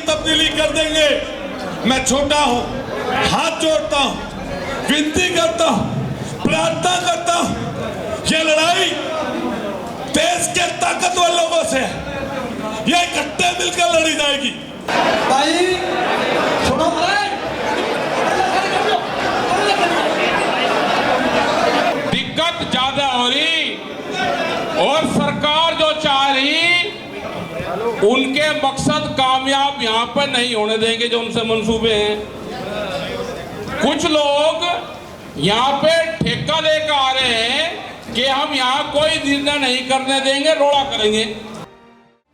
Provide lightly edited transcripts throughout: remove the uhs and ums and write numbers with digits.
तब्दीली कर देंगे। मैं छोटा हूं, हाथ जोड़ता हूं, विनती करता हूं, प्रार्थना करता हूं, ये लड़ाई देश के ताकतवर लोगों से, ये इकट्ठे मिलकर लड़ी जाएगी। भाई छोड़ो दिक्कत ज्यादा हो रही और सरकार जो चाह रही उनके मकसद कामयाब यहाँ पर नहीं होने देंगे जो उनसे मंसूबे हैं। कुछ लोग यहाँ पे ठेका लेकर आ रहे हैं कि हम यहाँ कोई निर्णय नहीं करने देंगे, रोड़ा करेंगे।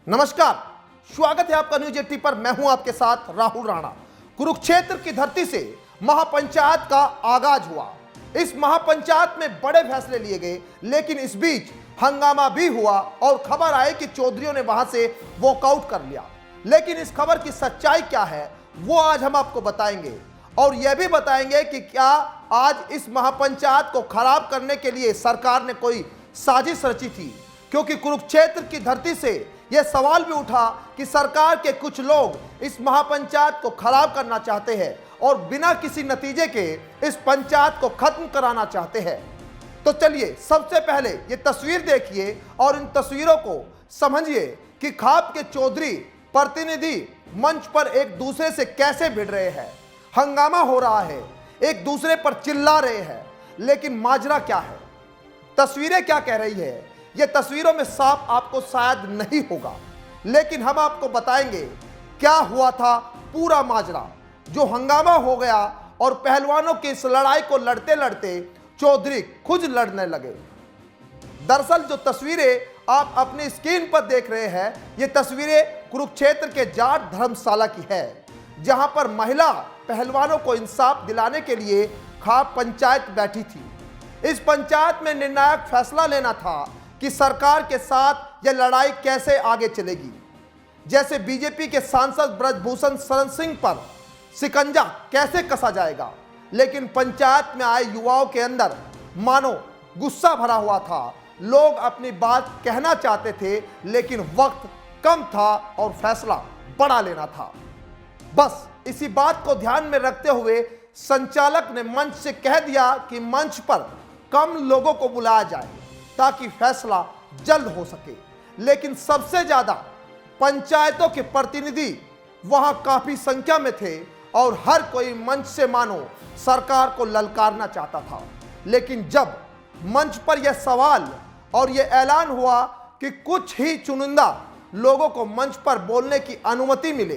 नमस्कार, स्वागत है आपका न्यूज 80 पर। मैं हूं आपके साथ राहुल राणा। कुरुक्षेत्र की धरती से महापंचायत का आगाज हुआ। इस महापंचायत में बड़े फैसले लिए गए, लेकिन इस बीच हंगामा भी हुआ और खबर आई कि चौधरियों ने वहां से वॉकआउट कर लिया। लेकिन इस खबर की सच्चाई क्या है वो आज हम आपको बताएंगे, और यह भी बताएंगे कि क्या आज इस महापंचायत को खराब करने के लिए सरकार ने कोई साजिश रची थी। क्योंकि कुरुक्षेत्र की धरती से यह सवाल भी उठा कि सरकार के कुछ लोग इस महापंचायत को खराब करना चाहते हैं और बिना किसी नतीजे के इस पंचायत को खत्म कराना चाहते हैं। तो चलिए सबसे पहले ये तस्वीर देखिए और इन तस्वीरों को समझिए कि खाप के चौधरी प्रतिनिधि मंच पर एक दूसरे से कैसे भिड़ रहे हैं। हंगामा हो रहा है, एक दूसरे पर चिल्ला रहे हैं, लेकिन माजरा क्या है, तस्वीरें क्या कह रही है, ये तस्वीरों में साफ आपको शायद नहीं होगा, लेकिन हम आपको बताएंगे क्या हुआ था पूरा माजरा। जो हंगामा हो गया और पहलवानों की इस लड़ाई को लड़ते लड़ते चौधरी खुद लड़ने लगे। दरअसल जो तस्वीरें आप अपनी स्क्रीन पर देख रहे हैं, ये तस्वीरें कुरुक्षेत्र के जाट धर्मशाला की है, जहां पर महिला पहलवानों को इंसाफ दिलाने के लिए खाप पंचायत बैठी थी। इस पंचायत में निर्णायक फैसला लेना था कि सरकार के साथ यह लड़ाई कैसे आगे चलेगी। जैसे बीजेपी के सांसद ब्रजभूषण शरण सिंह पर शिकंजा कैसे कसा जाएगा। लेकिन पंचायत में आए युवाओं के अंदर मानो गुस्सा भरा हुआ था। लोग अपनी बात कहना चाहते थे, लेकिन वक्त कम था और फैसला बड़ा लेना था। बस इसी बात को ध्यान में रखते हुए संचालक ने मंच से कह दिया कि मंच पर कम लोगों को बुलाया जाए ताकि फैसला जल्द हो सके। लेकिन सबसे ज्यादा पंचायतों के प्रतिनिधि वहां काफी संख्या में थे और हर कोई मंच से मानो सरकार को ललकारना चाहता था। लेकिन जब मंच पर यह सवाल और यह ऐलान हुआ कि कुछ ही चुनिंदा लोगों को मंच पर बोलने की अनुमति मिले,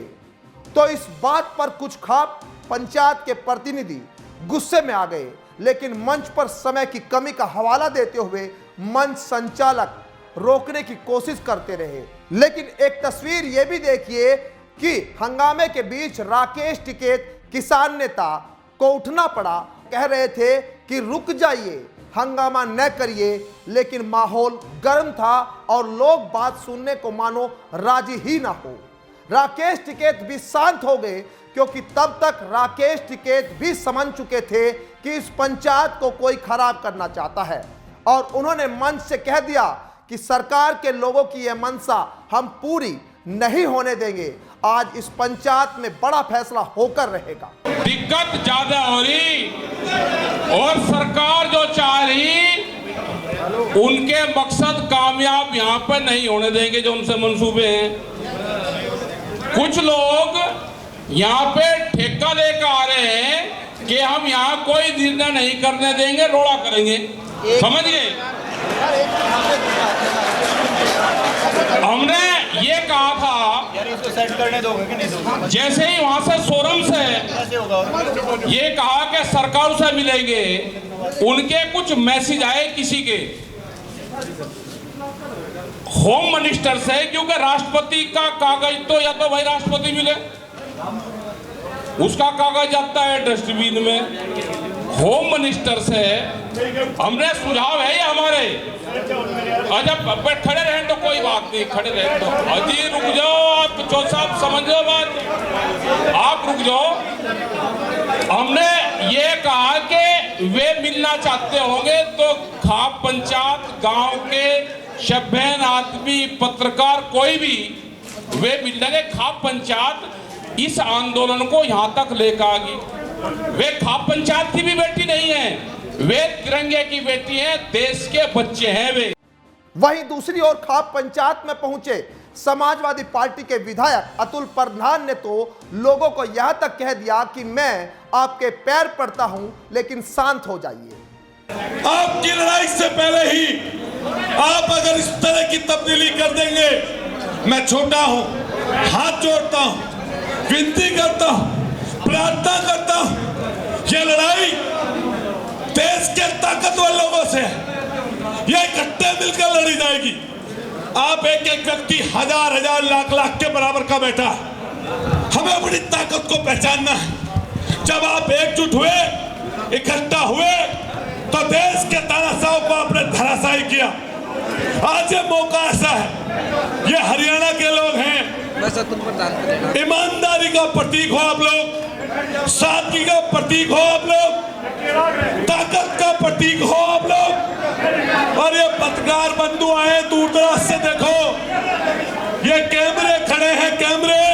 तो इस बात पर कुछ खाप पंचायत के प्रतिनिधि गुस्से में आ गए। लेकिन मंच पर समय की कमी का हवाला देते हुए मंच संचालक रोकने की कोशिश करते रहे। लेकिन एक तस्वीर यह भी देखिए कि हंगामे के बीच राकेश टिकैत किसान नेता को उठना पड़ा। कह रहे थे कि रुक जाइए, हंगामा न करिए, लेकिन माहौल गर्म था और लोग बात सुनने को मानो राजी ही ना हो। राकेश टिकैत भी शांत हो गए, क्योंकि तब तक राकेश टिकैत भी समझ चुके थे कि इस पंचायत को कोई खराब करना चाहता है, और उन्होंने मंच से कह दिया कि सरकार के लोगों की यह मंशा हम पूरी नहीं होने देंगे। आज इस पंचायत में बड़ा फैसला होकर रहेगा। दिक्कत ज्यादा हो रही और सरकार जो चाह रही उनके मकसद कामयाब यहाँ पर नहीं होने देंगे जो उनसे मंसूबे हैं। कुछ लोग यहाँ पे ठेका लेकर आ रहे हैं कि हम यहाँ कोई निर्णय नहीं करने देंगे, रोड़ा करेंगे। समझिए, हमने ये कहा था यार, इसको सेट करने दोगे कि नहीं दोगे? जैसे ही वहां से शोरूम से ये कहा कि सरकार से मिलेंगे, उनके कुछ मैसेज आए किसी के होम मिनिस्टर से, क्योंकि राष्ट्रपति का कागज तो या तो भाई राष्ट्रपति मिले, उसका कागज जाता है डस्टबिन में। होम मिनिस्टर से हमने सुझाव है ये हमारे, जब खड़े रहें तो कोई बात नहीं, खड़े रहें तो अजी रुक जाओ, आप चौधरी साहब समझ लो बात, आप रुक जाओ। हमने ये कहा कि वे मिलना चाहते होंगे तो खाप पंचायत गांव के सभ्य आदमी, पत्रकार, कोई भी वे मिल लेंगे। खाप पंचायत इस आंदोलन को यहाँ तक लेकर आ गई। वे खाप पंचायत की भी बेटी नहीं है, वे तिरंगे की बेटी है, देश के बच्चे हैं वे। वहीं दूसरी ओर खाप पंचायत में पहुंचे समाजवादी पार्टी के विधायक अतुल प्रधान ने तो लोगों को यहां तक कह दिया कि मैं आपके पैर पड़ता हूं, लेकिन शांत हो जाइए। आपकी लड़ाई से पहले ही आप अगर इस तरह की तब्दीली कर देंगे, मैं छोटा हूं, हाथ जोड़ता हूं, विनती करता हूं, प्रार्थना करता हूं, ये लड़ाई देश के ताकतवर लोगों से, ये इकट्ठे मिलकर लड़ी जाएगी। आप एक एक व्यक्ति हजार हजार लाख लाख के बराबर का बैठा, हमें अपनी ताकत को पहचानना है। जब आप एकजुट हुए, इकट्ठा हुए, तो देश के तानाशाह को आपने धराशायी किया। आज ये मौका ऐसा है, ये हरियाणा के लोग हैं, ईमानदारी का प्रतीक हो आप लोग, सादगी का प्रतीक हो आप लोग, ताकत का प्रतीक हो आप लोग। और ये पत्रकार बंधु आए दूर दराज से, देखो ये कैमरे खड़े हैं, कैमरे।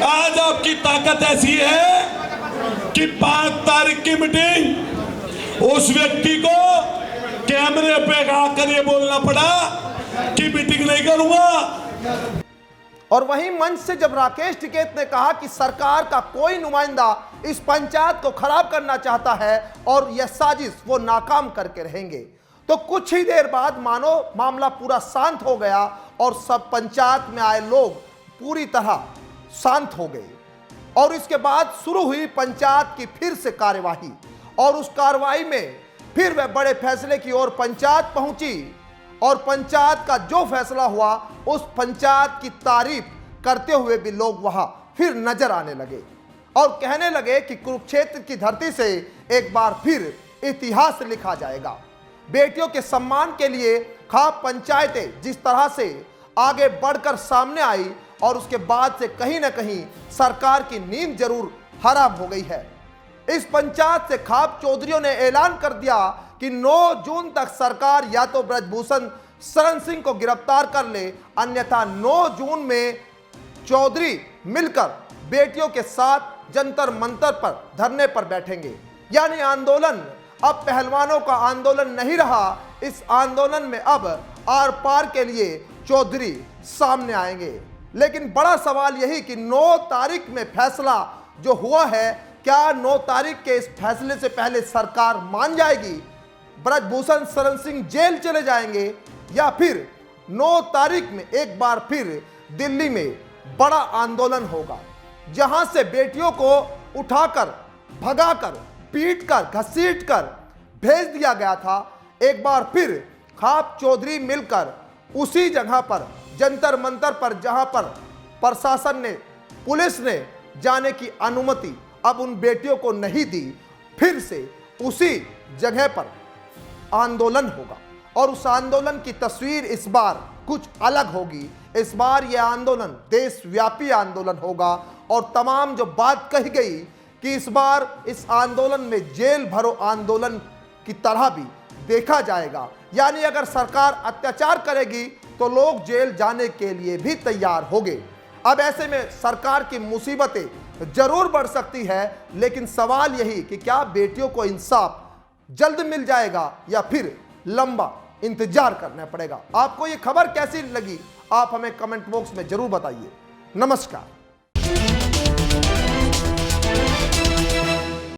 आज आपकी ताकत ऐसी है कि 5 तारीख की मीटिंग, उस व्यक्ति को कैमरे पे आकर ये बोलना पड़ा कि मीटिंग नहीं करूंगा। और वहीं मंच से जब राकेश टिकैत ने कहा कि सरकार का कोई नुमाइंदा इस पंचायत को खराब करना चाहता है और यह साजिश वो नाकाम करके रहेंगे, तो कुछ ही देर बाद मानो मामला पूरा शांत हो गया और सब पंचायत में आए लोग पूरी तरह शांत हो गए। और इसके बाद शुरू हुई पंचायत की फिर से कार्यवाही, और उस कार्रवाई में फिर वह बड़े फैसले की ओर पंचायत पहुंची। और पंचायत का जो फैसला हुआ, उस पंचायत की तारीफ करते हुए भी लोग वहां फिर नजर आने लगे और कहने लगे कि कुरुक्षेत्र की धरती से एक बार फिर इतिहास लिखा जाएगा। बेटियों के सम्मान के लिए खाप पंचायतें जिस तरह से आगे बढ़कर सामने आई, और उसके बाद से कहीं ना कहीं सरकार की नींद जरूर हराम हो गई है। इस पंचायत से खाप चौधरियों ने ऐलान कर दिया कि 9 जून तक सरकार या तो ब्रजभूषण शरण सिंह को गिरफ्तार कर ले, अन्यथा 9 जून में चौधरी मिलकर बेटियों के साथ जंतर मंतर पर धरने पर बैठेंगे। यानी आंदोलन अब पहलवानों का आंदोलन नहीं रहा, इस आंदोलन में अब आर पार के लिए चौधरी सामने आएंगे। लेकिन बड़ा सवाल यही कि 9 तारीख में फैसला जो हुआ है, क्या 9 तारीख के इस फैसले से पहले सरकार मान जाएगी, ब्रजभूषण शरण सिंह जेल चले जाएंगे, या फिर 9 तारीख में एक बार फिर दिल्ली में बड़ा आंदोलन होगा, जहां से बेटियों को उठाकर, भगाकर, पीटकर, घसीटकर भेज दिया गया था। एक बार फिर खाप चौधरी मिलकर उसी जगह पर जंतर मंतर पर, जहां पर प्रशासन ने, पुलिस ने जाने की अनुमति अब उन बेटियों को नहीं दी, फिर से उसी जगह पर आंदोलन होगा। और उस आंदोलन की तस्वीर इस बार कुछ अलग होगी। इस बार यह आंदोलन देशव्यापी आंदोलन होगा, और तमाम जो बात कही गई कि इस बार इस आंदोलन में जेल भरो आंदोलन की तरह भी देखा जाएगा। यानी अगर सरकार अत्याचार करेगी तो लोग जेल जाने के लिए भी तैयार होंगे। अब ऐसे में सरकार की मुसीबतें जरूर बढ़ सकती है, लेकिन सवाल यही कि क्या बेटियों को इंसाफ जल्द मिल जाएगा या फिर लंबा इंतजार करना पड़ेगा। आपको ये खबर कैसी लगी, आप हमें कमेंट बॉक्स में जरूर बताइए। नमस्कार।